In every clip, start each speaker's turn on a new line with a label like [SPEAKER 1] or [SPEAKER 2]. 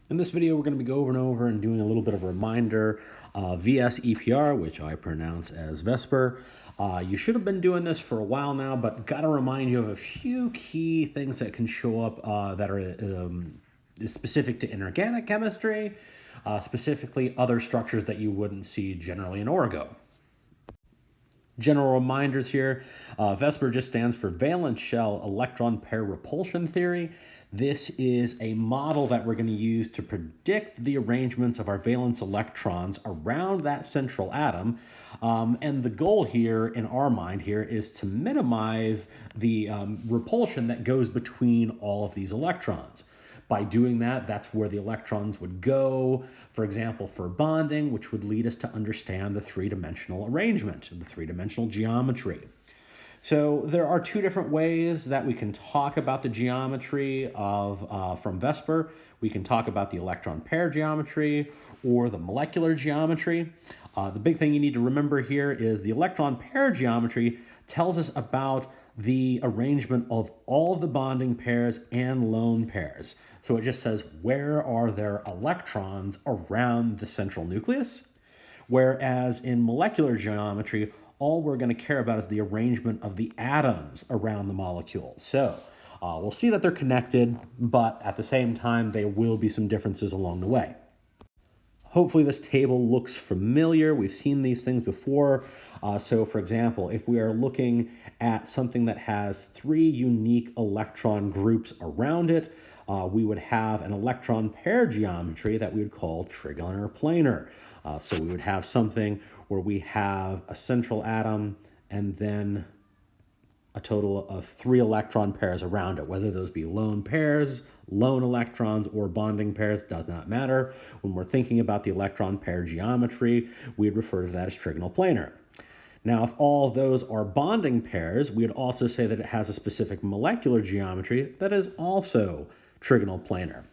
[SPEAKER 1] In this video, we're going to be going over and doing a little bit of a reminder. VSEPR, which I pronounce as VSEPR. You should have been doing this for a while now, but got to remind you of a few key things that can show up that are specific to inorganic chemistry, specifically other structures that you wouldn't see generally in orgo. General reminders here. VSEPR just stands for valence shell electron pair repulsion theory. This is a model that we're going to use to predict the arrangements of our valence electrons around that central atom. And the goal here in our mind here is to minimize the repulsion that goes between all of these electrons. By doing that, that's where the electrons would go, for example, for bonding, which would lead us to understand the three-dimensional arrangement, the three-dimensional geometry. So there are two different ways that we can talk about the geometry of from VSEPR. We can talk about the electron pair geometry or the molecular geometry. The big thing you need to remember here is the electron pair geometry tells us about the arrangement of all of the bonding pairs and lone pairs. So it just says, where are there electrons around the central nucleus? Whereas in molecular geometry, all we're going to care about is the arrangement of the atoms around the molecule. So we'll see that they're connected, but at the same time, there will be some differences along the way. Hopefully this table looks familiar. We've seen these things before. So for example, if we are looking at something that has three unique electron groups around it, we would have an electron pair geometry that we would call trigonal planar. So we would have something where we have a central atom and then a total of three electron pairs around it, whether those be lone pairs, lone electrons, or bonding pairs, does not matter. When we're thinking about the electron pair geometry, we'd refer to that as trigonal planar. Now, if all those are bonding pairs, we'd also say that it has a specific molecular geometry that is also trigonal planar.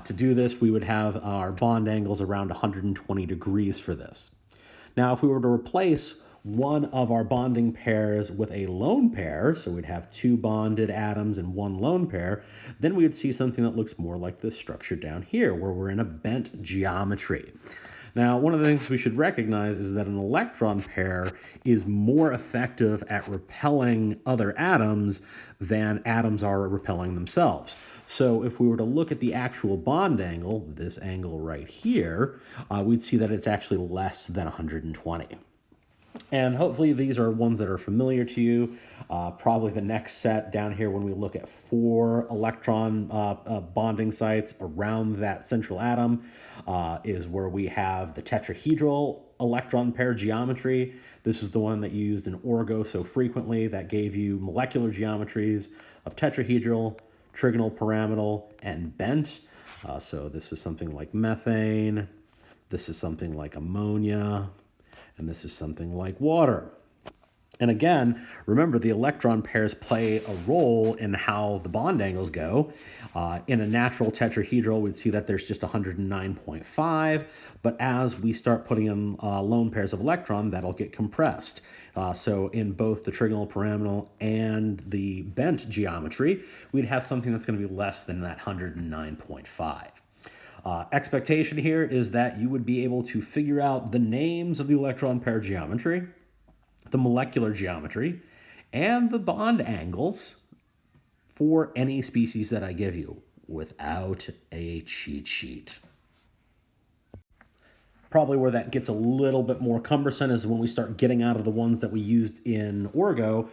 [SPEAKER 1] To do this, we would have our bond angles around 120 degrees for this. Now, if we were to replace one of our bonding pairs with a lone pair, so we'd have two bonded atoms and one lone pair, then we would see something that looks more like this structure down here, where we're in a bent geometry. Now, one of the things we should recognize is that an electron pair is more effective at repelling other atoms than atoms are at repelling themselves. So if we were to look at the actual bond angle, this angle right here, we'd see that it's actually less than 120. And hopefully these are ones that are familiar to you. Probably the next set down here when we look at four electron bonding sites around that central atom is where we have the tetrahedral electron pair geometry. This is the one that you used in orgo so frequently that gave you molecular geometries of tetrahedral, trigonal, pyramidal, and bent. So this is something like methane. This is something like ammonia. And this is something like water. And again, remember the electron pairs play a role in how the bond angles go. In a natural tetrahedral, we'd see that there's just 109.5, but as we start putting in lone pairs of electron, that'll get compressed. So in both the trigonal, pyramidal, and the bent geometry, we'd have something that's going to be less than that 109.5. Expectation here is that you would be able to figure out the names of the electron pair geometry, the molecular geometry, and the bond angles for any species that I give you without a cheat sheet. Probably where that gets a little bit more cumbersome is when we start getting out of the ones that we used in orgo.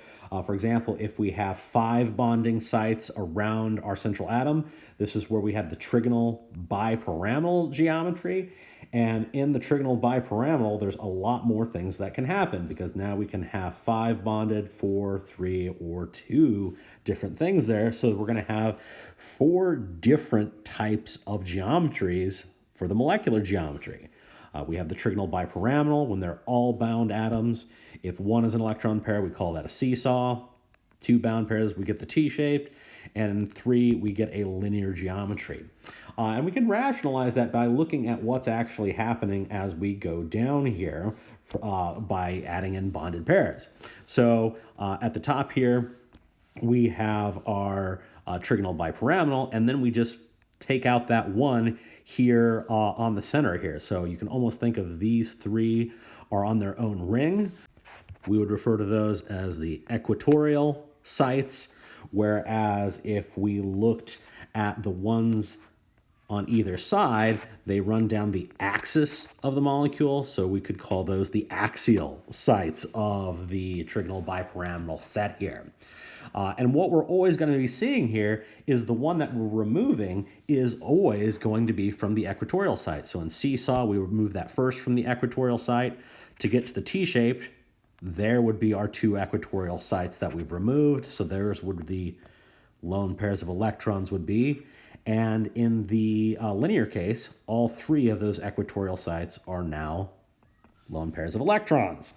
[SPEAKER 1] For example, if we have 5 bonding sites around our central atom, this is where we have the trigonal bipyramidal geometry. And in the trigonal bipyramidal, there's a lot more things that can happen because now we can have 5 bonded, 4, 3, or 2 different things there. So we're going to have 4 different types of geometries for the molecular geometry. We have the trigonal bipyramidal when they're all bound atoms. If one is an electron pair, we call that a seesaw. 2 bound pairs, we get the T-shaped. And in 3, we get a linear geometry. And we can rationalize that by looking at what's actually happening as we go down here by adding in bonded pairs. So at the top here, we have our trigonal bipyramidal, and then we just take out that one here on the center here. So you can almost think of these three are on their own ring. We would refer to those as the equatorial sites, whereas if we looked at the ones on either side, they run down the axis of the molecule, so we could call those the axial sites of the trigonal bipyramidal set here. And what we're always going to be seeing here is the one that we're removing is always going to be from the equatorial site. So in seesaw, we remove that first from the equatorial site. To get to the T-shaped, there would be our two equatorial sites that we've removed. So there's would the lone pairs of electrons would be. And in the linear case, all three of those equatorial sites are now lone pairs of electrons.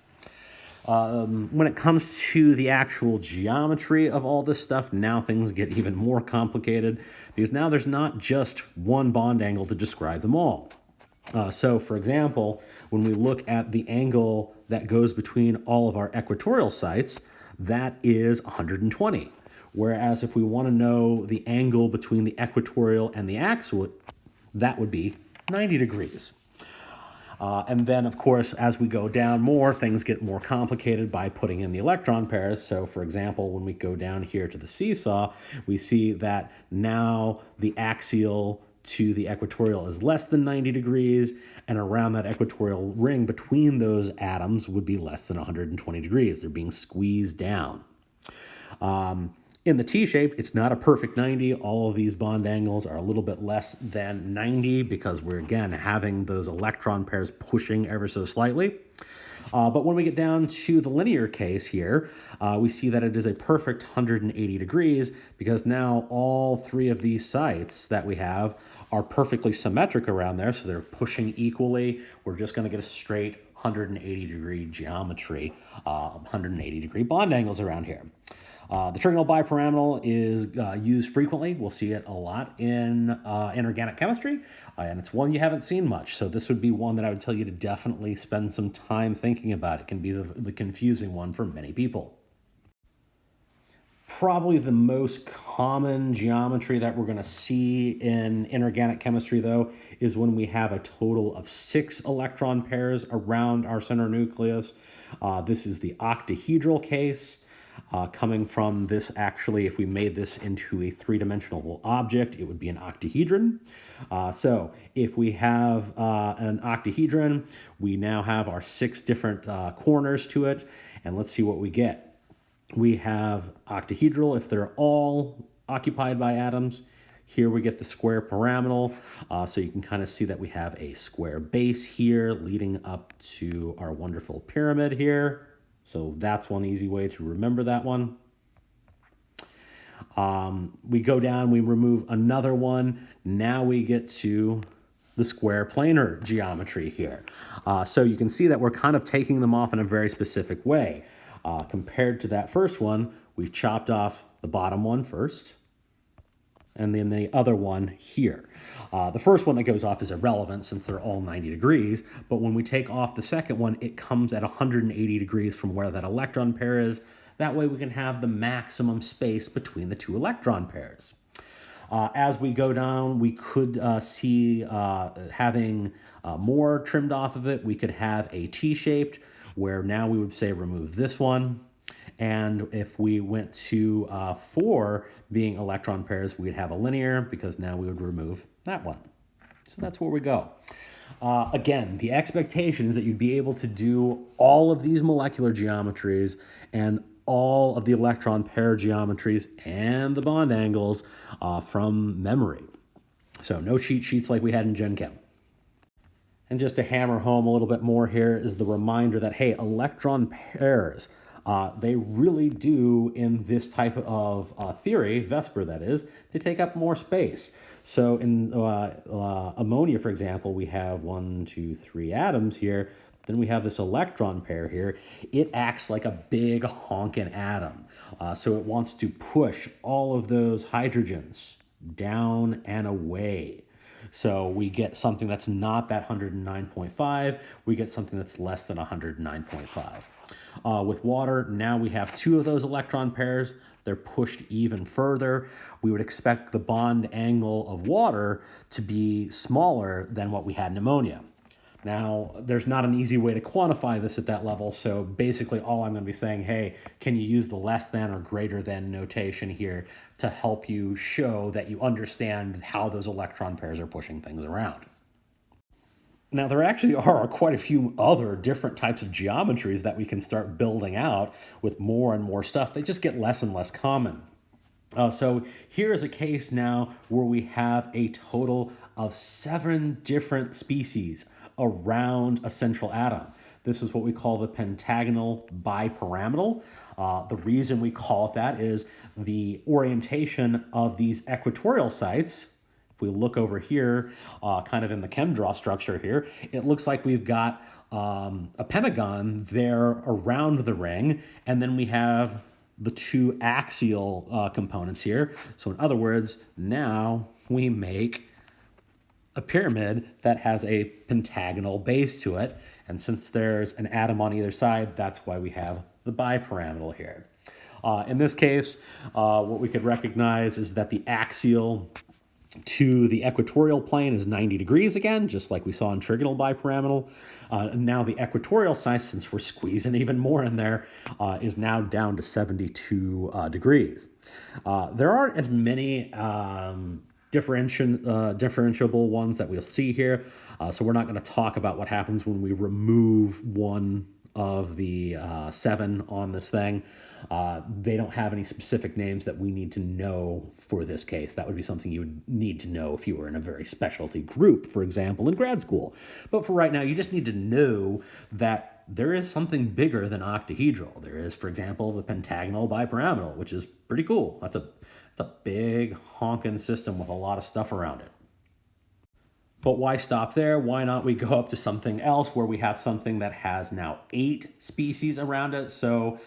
[SPEAKER 1] When it comes to the actual geometry of all this stuff, now things get even more complicated because now there's not just one bond angle to describe them all. So, for example, when we look at the angle that goes between all of our equatorial sites, that is 120. Whereas if we want to know the angle between the equatorial and the axial, that would be 90 degrees. And then, of course, as we go down more, things get more complicated by putting in the electron pairs. So, for example, when we go down here to the seesaw, we see that now the axial to the equatorial is less than 90 degrees, and around that equatorial ring between those atoms would be less than 120 degrees. They're being squeezed down. In the T-shape, it's not a perfect 90. All of these bond angles are a little bit less than 90 because we're, again, having those electron pairs pushing ever so slightly. But when we get down to the linear case here, we see that it is a perfect 180 degrees because now all three of these sites that we have are perfectly symmetric around there, so they're pushing equally. We're just going to get a straight 180 degree geometry, 180 degree bond angles around here. The trigonal bipyramidal is used frequently. We'll see it a lot in inorganic chemistry, and it's one you haven't seen much. So this would be one that I would tell you to definitely spend some time thinking about. It can be the confusing one for many people. Probably the most common geometry that we're going to see in inorganic chemistry, though, is when we have a total of 6 electron pairs around our center nucleus. This is the octahedral case. Coming from this, actually, if we made this into a three-dimensional object, it would be an octahedron. So if we have an octahedron, we now have our 6 different corners to it, and let's see what we get. We have octahedral if they're all occupied by atoms. Here we get the square pyramidal, so you can kind of see that we have a square base here leading up to our wonderful pyramid here. So that's one easy way to remember that one. We go down, we remove another one. Now we get to the square planar geometry here. So you can see that we're kind of taking them off in a very specific way. Compared to that first one, we've chopped off the bottom one first, and then the other one here. The first one that goes off is irrelevant since they're all 90 degrees, but when we take off the second one, it comes at 180 degrees from where that electron pair is. That way we can have the maximum space between the two electron pairs. As we go down, we could see having more trimmed off of it. We could have a T-shaped, where now we would say remove this one. And if we went to 4 being electron pairs, we'd have a linear because now we would remove that one. So that's where we go. Again, the expectation is that you'd be able to do all of these molecular geometries and all of the electron pair geometries and the bond angles from memory. So no cheat sheets like we had in Gen Chem. And just to hammer home a little bit more here is the reminder that, hey, electron pairs, they really do, in this type of theory, VSEPR that is, they take up more space. So in ammonia, for example, we have 1, 2, 3 atoms here. Then we have this electron pair here. It acts like a big honking atom. So it wants to push all of those hydrogens down and away. So we get something that's not that 109.5. We get something that's less than 109.5. With water, now we have 2 of those electron pairs. they're pushed even further. We would expect the bond angle of water to be smaller than what we had in ammonia. Now, there's not an easy way to quantify this at that level, so basically all I'm going to be saying, hey, can you use the less than or greater than notation here to help you show that you understand how those electron pairs are pushing things around. Now, there actually are quite a few other different types of geometries that we can start building out with more and more stuff. They just get less and less common. So here is a case now where we have a total of 7 different species around a central atom. This is what we call the pentagonal bipyramidal. The reason we call it that is the orientation of these equatorial sites. If we look over here, kind of in the ChemDraw structure here, it looks like we've got a pentagon there around the ring, and then we have the 2 axial components here. So in other words, now we make a pyramid that has a pentagonal base to it. And since there's an atom on either side, that's why we have the bipyramidal here. In this case, what we could recognize is that the axial to the equatorial plane is 90 degrees again, just like we saw in trigonal bipyramidal. And now the equatorial side, since we're squeezing even more in there, is now down to 72 degrees. There aren't as many differentiable ones that we'll see here. So we're not going to talk about what happens when we remove one of the 7 on this thing. They don't have any specific names that we need to know for this case. That would be something you would need to know if you were in a very specialty group, for example, in grad school. But for right now, you just need to know that there is something bigger than octahedral. There is, for example, the pentagonal bipyramidal, which is pretty cool. That's a big honking system with a lot of stuff around it. But why stop there? Why not we go up to something else where we have something that has now 8 species around it? So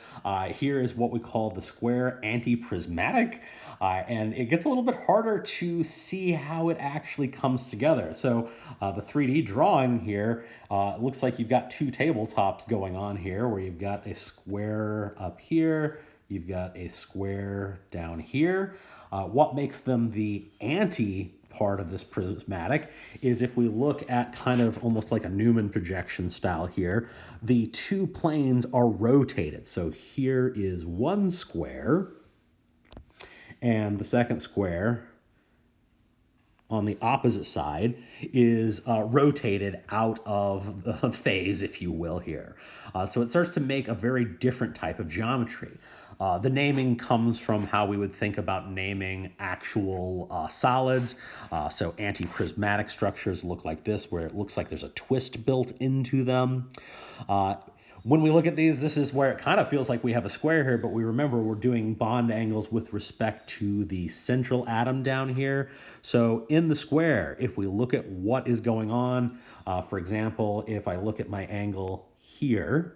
[SPEAKER 1] here is what we call the square antiprismatic. And it gets a little bit harder to see how it actually comes together. So the 3D drawing here, it looks like you've got 2 tabletops going on here where you've got a square up here, you've got a square down here. What makes them the anti part of this prismatic is if we look at kind of almost like a Newman projection style here, the 2 planes are rotated. So here is one square, and the second square on the opposite side is rotated out of the phase, if you will, here. So it starts to make a very different type of geometry. The naming comes from how we would think about naming actual solids. So antiprismatic structures look like this, where it looks like there's a twist built into them. When we look at these, this is where it kind of feels like we have a square here, but we remember we're doing bond angles with respect to the central atom down here. So in the square, if we look at what is going on, for example, if I look at my angle here,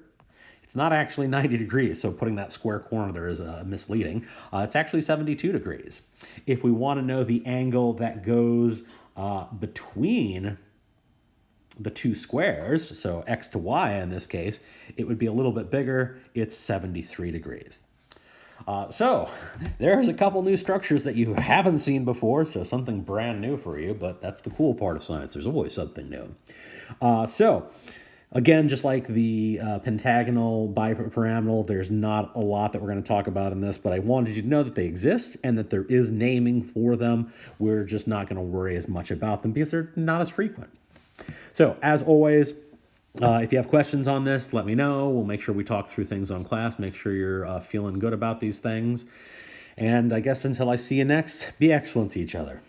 [SPEAKER 1] it's not actually 90 degrees, so putting that square corner there is misleading. It's actually 72 degrees. If we want to know the angle that goes between the 2 squares, so x to y in this case, it would be a little bit bigger. It's 73 degrees. So there's a couple new structures that you haven't seen before, so something brand new for you, but that's the cool part of science. There's always something new. So again, just like the pentagonal bipyramidal, there's not a lot that we're going to talk about in this, but I wanted you to know that they exist and that there is naming for them. We're just not going to worry as much about them because they're not as frequent. So, as always, if you have questions on this, let me know. We'll make sure we talk through things on class, make sure you're feeling good about these things. And I guess until I see you next, be excellent to each other.